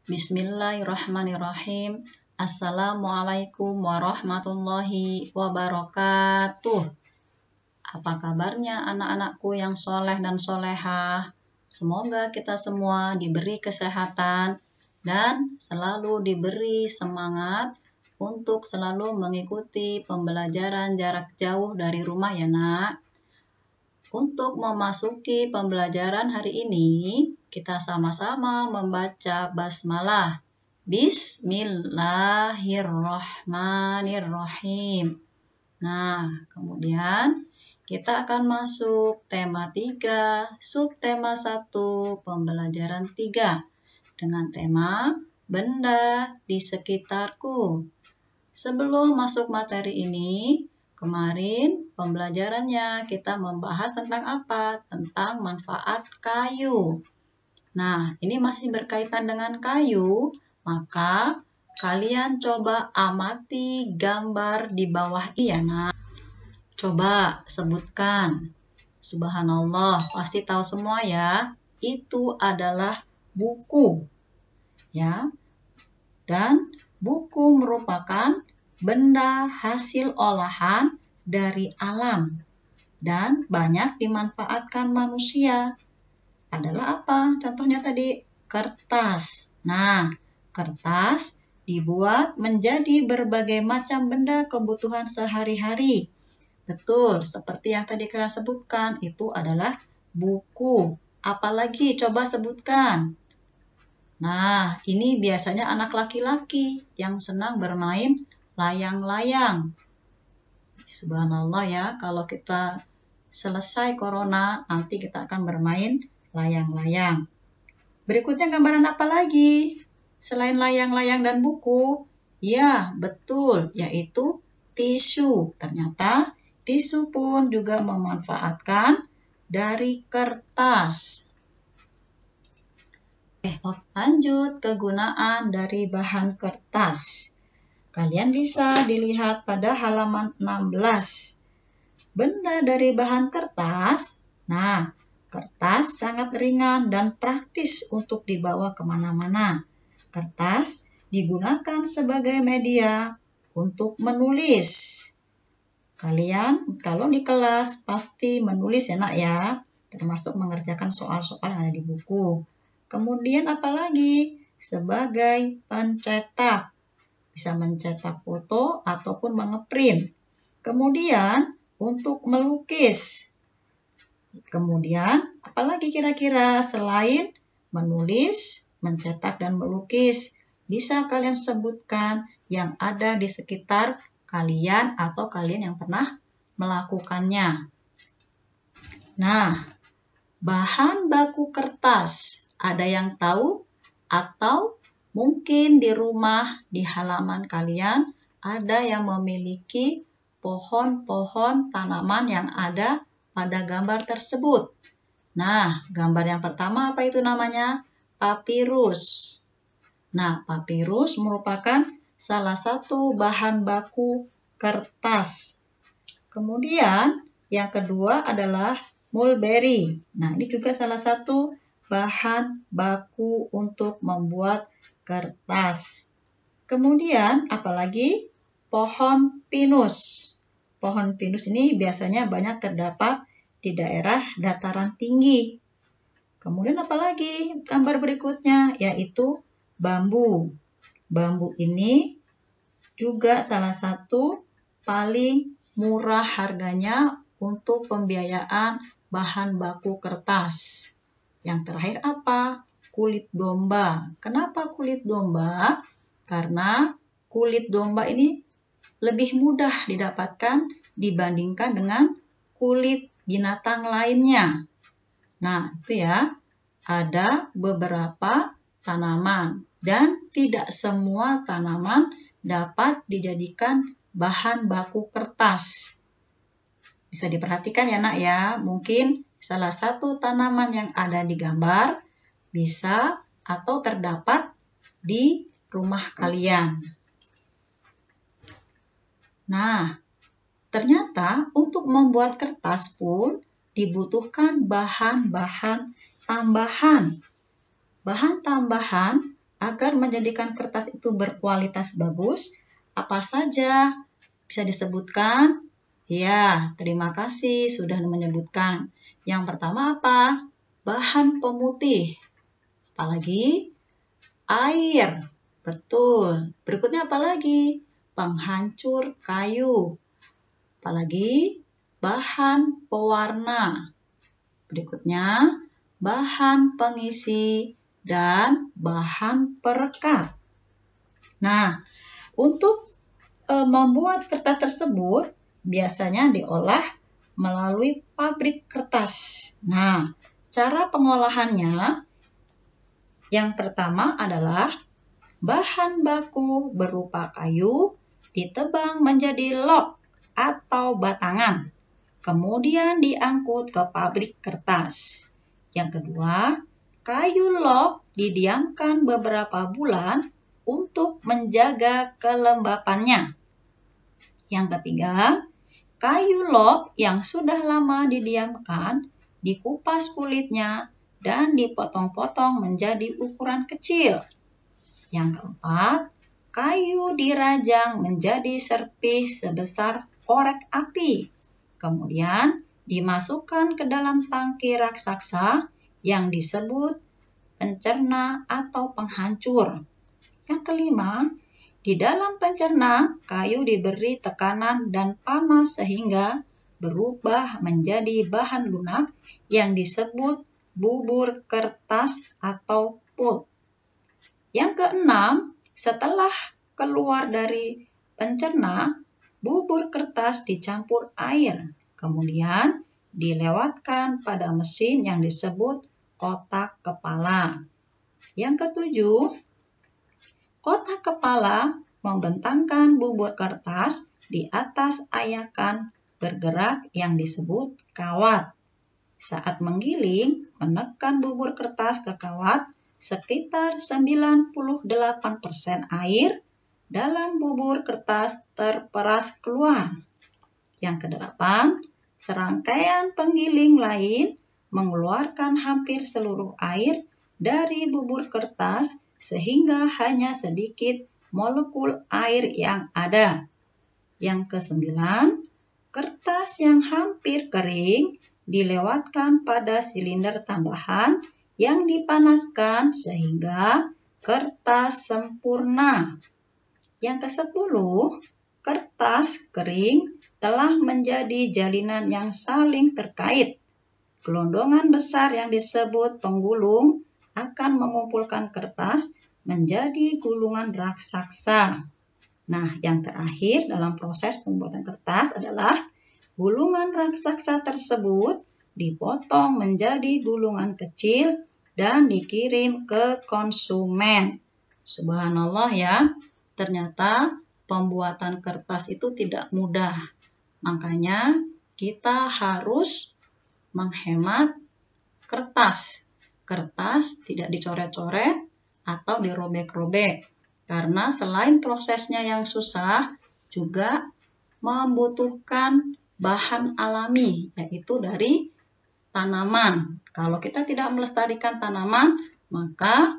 Bismillahirrahmanirrahim. Assalamualaikum warahmatullahi wabarakatuh. Apa kabarnya anak-anakku yang soleh dan solehah? Semoga kita semua diberi kesehatan dan selalu diberi semangat untuk selalu mengikuti pembelajaran jarak jauh dari rumah ya nak. Untuk memasuki pembelajaran hari ini, kita sama-sama membaca basmalah. Bismillahirrahmanirrahim. Nah, kemudian kita akan masuk tema 3, subtema 1, pembelajaran 3 dengan tema benda di sekitarku. Sebelum masuk materi ini, kemarin pembelajarannya kita membahas tentang apa? Tentang manfaat kayu. Nah, ini masih berkaitan dengan kayu, maka kalian coba amati gambar di bawah iya. Nah, coba sebutkan. Subhanallah, pasti tahu semua ya. Itu adalah buku. Ya. Dan buku merupakan benda hasil olahan dari alam dan banyak dimanfaatkan manusia. Adalah apa? Contohnya tadi kertas. Nah, kertas dibuat menjadi berbagai macam benda kebutuhan sehari-hari. Betul, seperti yang tadi kita sebutkan, itu adalah buku. Apalagi coba sebutkan. Nah, ini biasanya anak laki-laki yang senang bermain layang-layang. Subhanallah ya, kalau kita selesai corona, nanti kita akan bermain layang-layang. Berikutnya gambaran apa lagi? Selain layang-layang dan buku, ya betul, yaitu tisu. Ternyata tisu pun juga memanfaatkan dari kertas. Lanjut kegunaan dari bahan kertas. Kalian bisa dilihat pada halaman 16. Benda dari bahan kertas. Nah, kertas sangat ringan dan praktis untuk dibawa kemana-mana. Kertas digunakan sebagai media untuk menulis. Kalian kalau di kelas pasti menulis ya nak ya, termasuk mengerjakan soal-soal yang ada di buku. Kemudian apalagi? Sebagai pencetak. Bisa mencetak foto ataupun mengeprint. Kemudian untuk melukis. Kemudian apalagi kira-kira selain menulis, mencetak dan melukis? Bisa kalian sebutkan yang ada di sekitar kalian atau kalian yang pernah melakukannya. Nah, bahan baku kertas. Ada yang tahu? Atau mungkin di rumah, di halaman kalian, ada yang memiliki pohon-pohon tanaman yang ada pada gambar tersebut. Nah, gambar yang pertama apa itu namanya? Papirus. Nah, papirus merupakan salah satu bahan baku kertas. Kemudian, yang kedua adalah mulberry. Nah, ini juga salah satu bahan baku untuk membuat kertas. Kemudian apalagi pohon pinus. Pohon pinus ini biasanya banyak terdapat di daerah dataran tinggi. Kemudian apalagi gambar berikutnya yaitu bambu. Bambu ini juga salah satu paling murah harganya untuk pembiayaan bahan baku kertas. Yang terakhir apa? Kulit domba. Kenapa kulit domba? Karena kulit domba ini lebih mudah didapatkan dibandingkan dengan kulit binatang lainnya. Nah, itu ya. Ada beberapa tanaman dan tidak semua tanaman dapat dijadikan bahan baku kertas. Bisa diperhatikan ya nak ya. Mungkin salah satu tanaman yang ada di gambar bisa atau terdapat di rumah kalian. Nah, ternyata untuk membuat kertas pun dibutuhkan bahan-bahan tambahan. Bahan tambahan agar menjadikan kertas itu berkualitas bagus, apa saja? Bisa disebutkan? Ya, terima kasih sudah menyebutkan. Yang pertama apa? Bahan pemutih. Apalagi? Air. Betul. Berikutnya apa lagi? Penghancur kayu. Apalagi? Bahan pewarna. Berikutnya, bahan pengisi dan bahan perekat. Nah, untuk membuat kertas tersebut biasanya diolah melalui pabrik kertas. Nah, cara pengolahannya yang pertama adalah bahan baku berupa kayu ditebang menjadi log atau batangan, kemudian diangkut ke pabrik kertas. Yang kedua, kayu log didiamkan beberapa bulan untuk menjaga kelembapannya. Yang ketiga, kayu log yang sudah lama didiamkan dikupas kulitnya dan dipotong-potong menjadi ukuran kecil. Yang keempat, kayu dirajang menjadi serpih sebesar korek api. Kemudian dimasukkan ke dalam tangki raksasa yang disebut pencerna atau penghancur. Yang kelima, di dalam pencerna kayu diberi tekanan dan panas sehingga berubah menjadi bahan lunak yang disebut bubur kertas atau pulp. Yang keenam, setelah keluar dari pencerna, bubur kertas dicampur air, kemudian dilewatkan pada mesin yang disebut kotak kepala. Yang ketujuh, kotak kepala membentangkan bubur kertas di atas ayakan bergerak yang disebut kawat. Saat menggiling, menekan bubur kertas ke kawat, sekitar 98% air dalam bubur kertas terperas keluar. Yang kedelapan, serangkaian penggiling lain mengeluarkan hampir seluruh air dari bubur kertas sehingga hanya sedikit molekul air yang ada. Yang kesembilan, kertas yang hampir kering dilewatkan pada silinder tambahan yang dipanaskan sehingga kertas sempurna. Yang kesepuluh, kertas kering telah menjadi jalinan yang saling terkait. Gelondongan besar yang disebut penggulung akan mengumpulkan kertas menjadi gulungan raksasa. Nah, yang terakhir dalam proses pembuatan kertas adalah gulungan raksasa tersebut dipotong menjadi gulungan kecil dan dikirim ke konsumen. Subhanallah ya, ternyata pembuatan kertas itu tidak mudah. Makanya kita harus menghemat kertas. Kertas tidak dicoret-coret atau dirobek-robek. Karena selain prosesnya yang susah, juga membutuhkan bahan alami, yaitu dari tanaman. Kalau kita tidak melestarikan tanaman, maka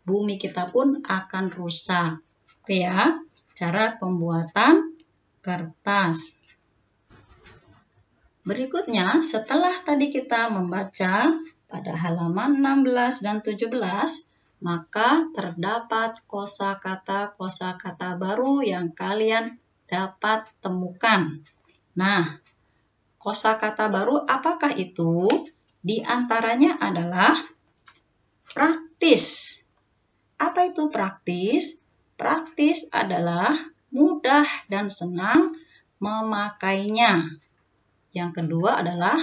bumi kita pun akan rusak. Itu ya, cara pembuatan kertas. Berikutnya, setelah tadi kita membaca pada halaman 16 dan 17, maka terdapat kosakata baru yang kalian dapat temukan. Nah, kosakata baru apakah itu? Di antaranya adalah praktis. Apa itu praktis? Praktis adalah mudah dan senang memakainya. Yang kedua adalah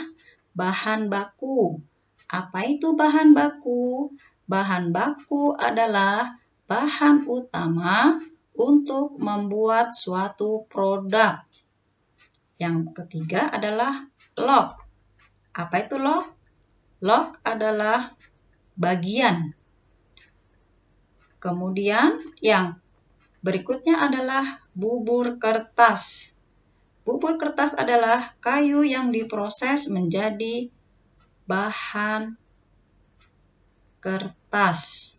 bahan baku. Apa itu bahan baku? Bahan baku adalah bahan utama untuk membuat suatu produk. Yang ketiga adalah log. Apa itu log? Log adalah bagian. Kemudian yang berikutnya adalah bubur kertas. Bubur kertas adalah kayu yang diproses menjadi bahan kertas.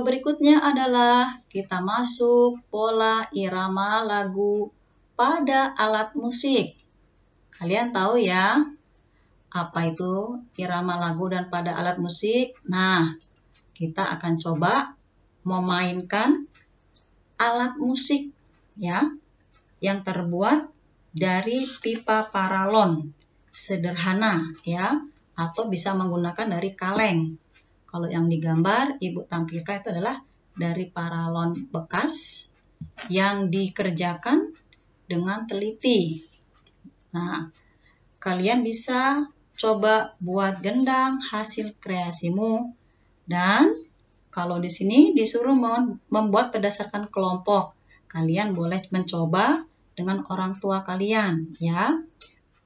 berikutnya adalah kita masuk pola irama lagu pada alat musik. Kalian tahu ya, apa itu irama lagu dan pada alat musik? Nah, kita akan coba memainkan alat musik ya, yang terbuat dari pipa paralon sederhana ya, atau bisa menggunakan dari kaleng. Kalau yang digambar Ibu tampilkan itu adalah dari paralon bekas yang dikerjakan dengan teliti. Nah, kalian bisa coba buat gendang hasil kreasimu, dan kalau di sini disuruh membuat berdasarkan kelompok. Kalian boleh mencoba dengan orang tua kalian ya,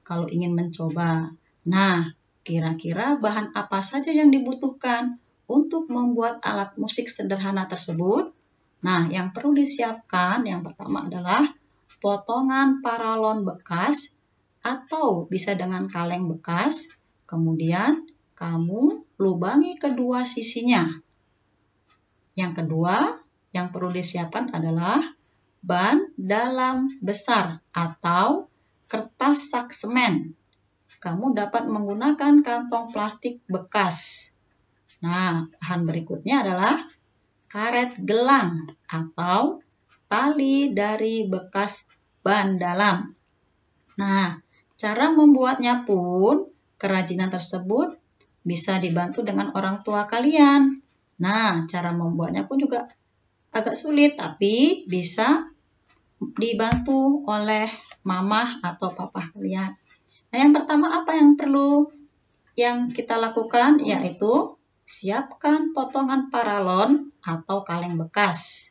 kalau ingin mencoba. Nah, kira-kira bahan apa saja yang dibutuhkan untuk membuat alat musik sederhana tersebut? Nah, yang perlu disiapkan yang pertama adalah potongan paralon bekas atau bisa dengan kaleng bekas. Kemudian kamu lubangi kedua sisinya. Yang kedua, yang perlu disiapkan adalah ban dalam besar atau kertas sak semen. Kamu dapat menggunakan kantong plastik bekas. Nah, bahan berikutnya adalah karet gelang atau tali dari bekas ban dalam. Nah, cara membuatnya pun kerajinan tersebut bisa dibantu dengan orang tua kalian. Nah, cara membuatnya pun juga agak sulit, tapi bisa dibantu oleh mama atau papa kalian. Nah, yang pertama apa yang perlu yang kita lakukan, yaitu siapkan potongan paralon atau kaleng bekas.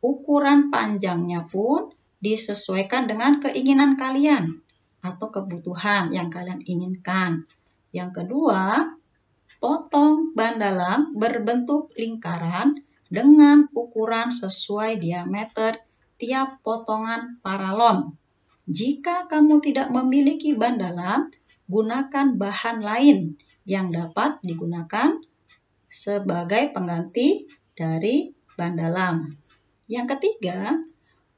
Ukuran panjangnya pun disesuaikan dengan keinginan kalian atau kebutuhan yang kalian inginkan. Yang kedua, potong ban dalam berbentuk lingkaran dengan ukuran sesuai diameter tiap potongan paralon. Jika kamu tidak memiliki ban dalam, gunakan bahan lain yang dapat digunakan sebagai pengganti dari ban dalam. Yang ketiga,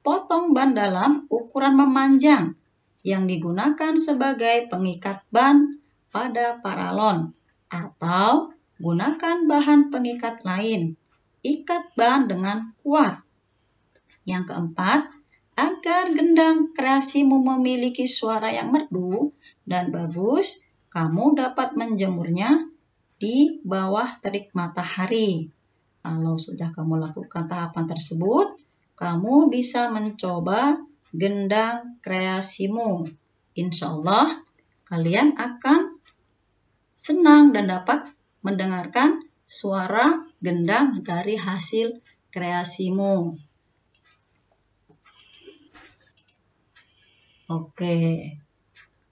potong ban dalam ukuran memanjang yang digunakan sebagai pengikat ban pada paralon, atau gunakan bahan pengikat lain. Ikat ban dengan kuat. Yang keempat, agar gendang kreasimu memiliki suara yang merdu dan bagus, kamu dapat menjemurnya di bawah terik matahari. Kalau sudah kamu lakukan tahapan tersebut, kamu bisa mencoba gendang kreasimu. Insya Allah, kalian akan senang dan dapat mendengarkan suara gendang dari hasil kreasimu. Oke,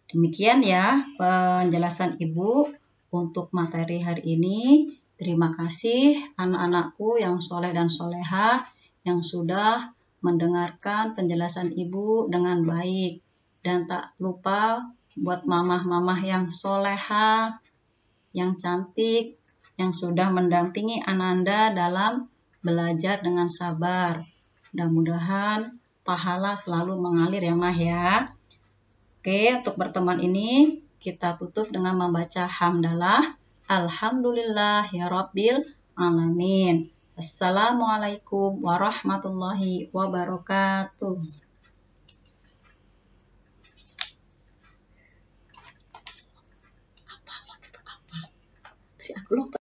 demikian ya penjelasan Ibu untuk materi hari ini. Terima kasih anak-anakku yang soleh dan solehah yang sudah mendengarkan penjelasan Ibu dengan baik. Dan tak lupa buat mamah-mamah yang solehah, yang cantik, yang sudah mendampingi Ananda dalam belajar dengan sabar. Mudah-mudahan pahala selalu mengalir ya Mah ya. Oke, untuk pertemuan ini kita tutup dengan membaca hamdalah. Alhamdulillahirabbil alamin. Assalamualaikum warahmatullahi wabarakatuh. Aku lupa.